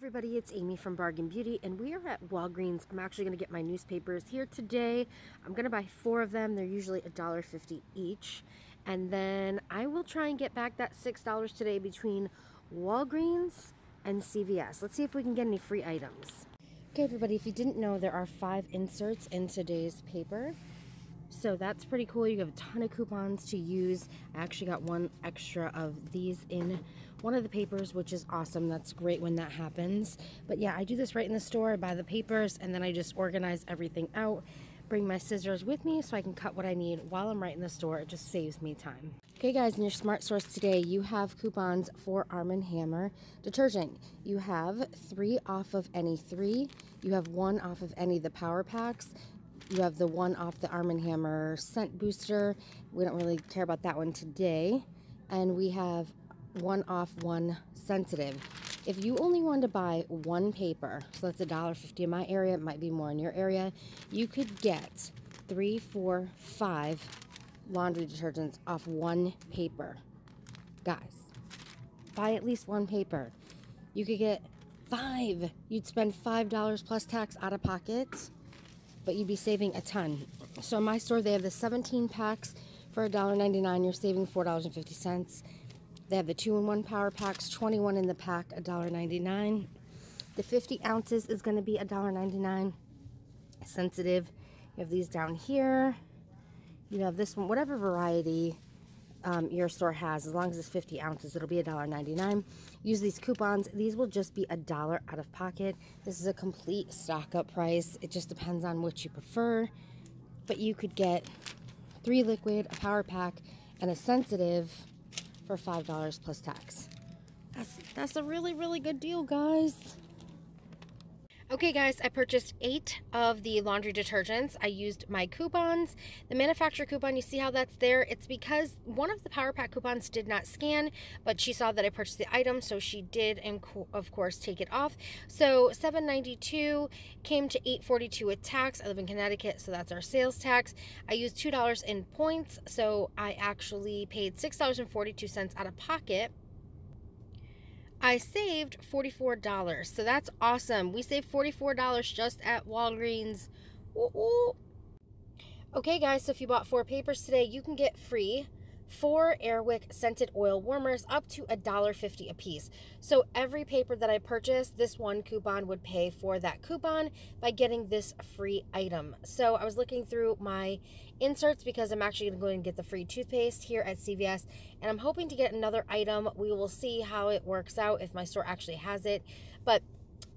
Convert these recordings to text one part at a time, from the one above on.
Everybody, it's Amy from Bargain Beauty, and we are at Walgreens. I'm actually going to get my newspapers here today. I'm going to buy 4 of them. They're usually $1.50 each. And then I will try and get back that $6 today between Walgreens and CVS. Let's see if we can get any free items. Okay, everybody, if you didn't know, there are 5 inserts in today's paper. So that's pretty cool. You have a ton of coupons to use. I actually got 1 extra of these in one of the papers, which is awesome. That's great when that happens. But yeah, I do this right in the store. I buy the papers and then I just organize everything out. Bring my scissors with me so I can cut what I need while I'm right in the store. It just saves me time. Okay guys, in your Smart Source today, you have coupons for Arm & Hammer detergent. You have 3 off of any 3. You have 1 off of any of the power packs. You have the 1 off the Arm & Hammer scent booster. We don't really care about that one today. And we have 1 off 1 sensitive. If you only want to buy 1 paper, so that's $1.50 in my area, it might be more in your area, you could get 3, 4, 5 laundry detergents off 1 paper. Guys, buy at least 1 paper. You could get 5. You'd spend $5 plus tax out of pocket, but you'd be saving a ton. So in my store, they have the 17 packs for $1.99. You're saving $4.50. They have the 2-in-1 power packs, 21 in the pack, $1.99. The 50 ounces is going to be $1.99. Sensitive, you have these down here. You have this one, whatever variety your store has, as long as it's 50 ounces, it'll be $1.99. Use these coupons. These will just be $1 out of pocket. This is a complete stock up price. It just depends on what you prefer. But you could get 3 liquid, a power pack, and a sensitive for $5 plus tax. That's a really, really good deal, guys. Okay guys, I purchased 8 of the laundry detergents. I used my coupons. The manufacturer coupon, you see how that's there? It's because one of the Power Pack coupons did not scan, but she saw that I purchased the item, so she did, and of course, take it off. So $7.92 came to $8.42 with tax. I live in Connecticut, so that's our sales tax. I used $2 in points, so I actually paid $6.42 out of pocket. I saved $44, so that's awesome. We saved $44 just at Walgreens. Ooh. Okay guys, so if you bought 4 papers today, you can get free 4 Airwick scented oil warmers up to $1.50 a piece. So every paper that I purchased, this 1 coupon would pay for that coupon by getting this free item. So I was looking through my inserts because I'm actually going to go and get the free toothpaste here at CVS, and I'm hoping to get another item. We will see how it works out if my store actually has it, but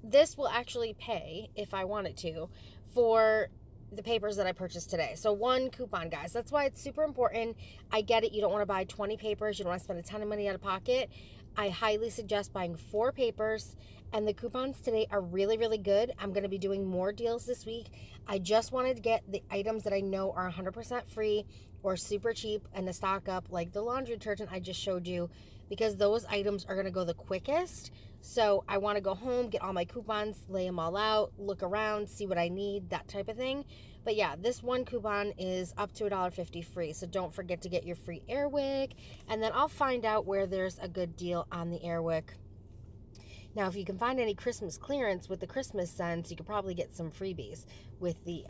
this will actually pay, if I wanted to, for the papers that I purchased today. So 1 coupon, guys. That's why it's super important. I get it. You don't want to buy 20 papers. You don't want to spend a ton of money out of pocket. I highly suggest buying 4 papers, and the coupons today are really, really good. I'm going to be doing more deals this week. I just wanted to get the items that I know are 100% free or super cheap and to stock up, like the laundry detergent I just showed you, because those items are going to go the quickest. So I want to go home, get all my coupons, lay them all out, look around, see what I need, that type of thing. But yeah, this 1 coupon is up to $1.50 free. So don't forget to get your free Airwick. And then I'll find out where there's a good deal on the Airwick. Now, if you can find any Christmas clearance with the Christmas scents, you could probably get some freebies with the,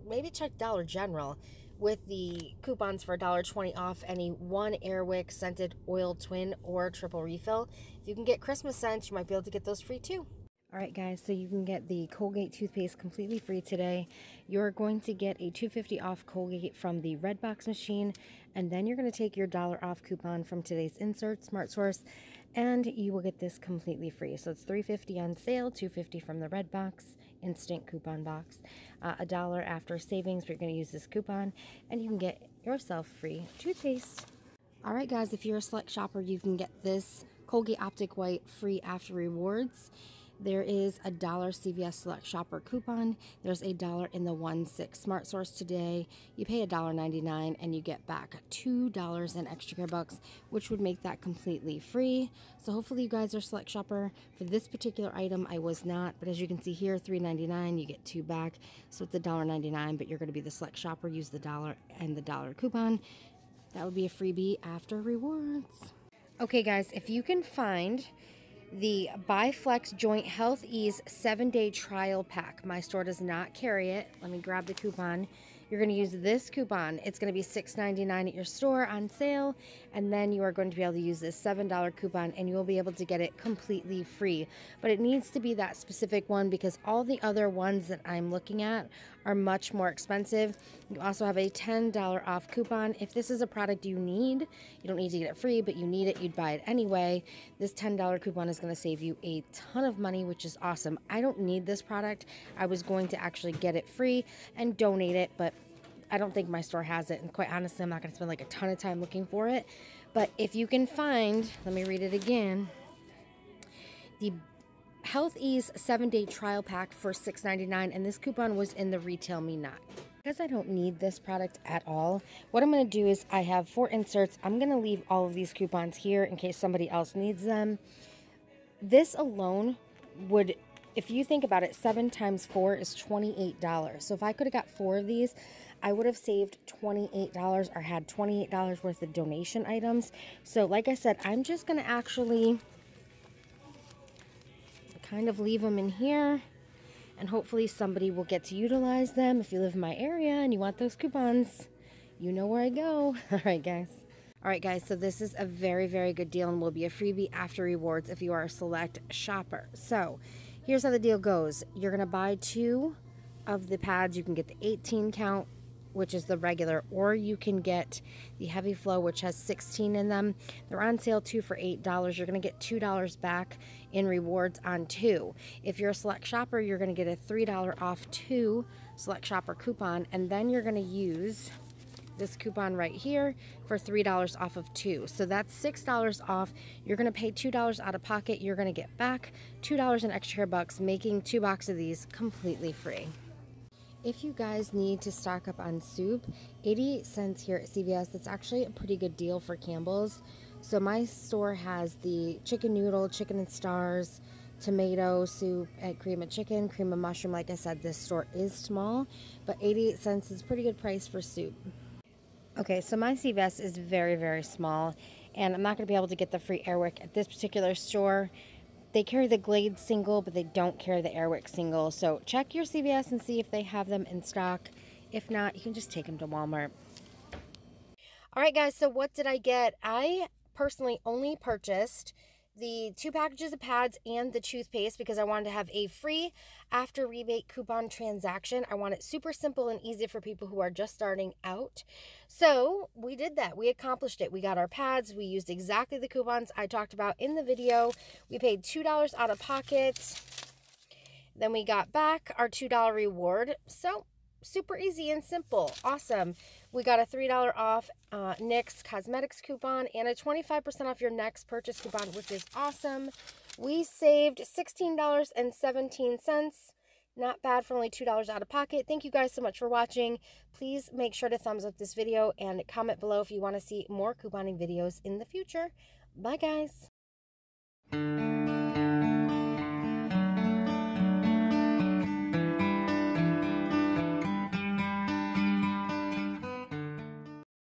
maybe check Dollar General with the coupons for $1.20 off any 1 Airwick scented oil twin or triple refill. If you can get Christmas scents, you might be able to get those free too. All right, guys, so you can get the Colgate toothpaste completely free today. You're going to get a $2.50 off Colgate from the Red Box machine, and then you're going to take your $1 off coupon from today's insert, Smart Source, and you will get this completely free. So it's $3.50 on sale, $2.50 from the Red Box instant coupon box, $1 after savings, but you're going to use this coupon, and you can get yourself free toothpaste. All right, guys, if you're a select shopper, you can get this Colgate Optic White free after rewards. There is a $1 CVS Select Shopper coupon. There's a $1 in the 1/6 Smart Source today. You pay $1.99 and you get back $2 in extra care bucks, which would make that completely free. So hopefully you guys are Select Shopper. For this particular item, I was not, but as you can see here, $3.99, you get 2 back. So it's $1.99, but you're going to be the Select Shopper. Use the $1 and the $1 coupon. That would be a freebie after rewards. Okay, guys, if you can find the BiFlex Joint Health Ease 7-day trial pack. My store does not carry it. Let me grab the coupon. You're going to use this coupon. It's going to be $6.99 at your store on sale, and then you are going to be able to use this $7 coupon, and you will be able to get it completely free. But it needs to be that specific one because all the other ones that I'm looking at are much more expensive. You also have a $10 off coupon. If this is a product you need, you don't need to get it free, but you need it, you'd buy it anyway. This $10 coupon is going to save you a ton of money, which is awesome. I don't need this product. I was going to actually get it free and donate it, but I don't think my store has it, and quite honestly, I'm not going to spend like a ton of time looking for it. But if you can find, let me read it again, the Health Ease 7-day trial pack for $6.99, and this coupon was in the Retail Me Not. Because I don't need this product at all, what I'm going to do is I have 4 inserts. I'm going to leave all of these coupons here in case somebody else needs them. This alone would, if you think about it, 7 times 4 is $28. So if I could have got 4 of these, I would have saved $28 or had $28 worth of donation items. So like I said, I'm just going to actually kind of leave them in here, and hopefully somebody will get to utilize them. If you live in my area and you want those coupons, you know where I go. All right, guys, so this is a very, very good deal and will be a freebie after rewards if you are a select shopper. So here's how the deal goes. You're going to buy 2 of the pads. You can get the 18 count, which is the regular, or you can get the Heavy Flow, which has 16 in them. They're on sale 2 for $8. You're going to get $2 back in rewards on 2. If you're a select shopper, you're going to get a $3 off 2 select shopper coupon, and then you're going to use this coupon right here for $3 off of 2. So that's $6 off. You're going to pay $2 out of pocket. You're going to get back $2 in extra bucks, making 2 boxes of these completely free. If you guys need to stock up on soup, 88 cents here at CVS. That's actually a pretty good deal for Campbell's. So my store has the chicken noodle, chicken and stars, tomato soup, and cream of chicken, cream of mushroom. Like I said, this store is small, but 88 cents is a pretty good price for soup. Okay, so my CVS is very, very small, and I'm not going to be able to get the free Airwick at this particular store. They carry the Glade single, but they don't carry the Airwick single. So check your CVS and see if they have them in stock. If not, you can just take them to Walmart. All right, guys, so what did I get? I personally only purchased the 2 packages of pads and the toothpaste because I wanted to have a free after rebate coupon transaction. I want it super simple and easy for people who are just starting out. So we did that. We accomplished it. We got our pads. We used exactly the coupons I talked about in the video. We paid $2 out of pocket. Then we got back our $2 reward. So super easy and simple. Awesome. We got a $3 off NYX Cosmetics coupon and a 25% off your next purchase coupon, which is awesome. We saved $16.17. Not bad for only $2 out of pocket. Thank you guys so much for watching. Please make sure to thumbs up this video and comment below if you want to see more couponing videos in the future. Bye, guys.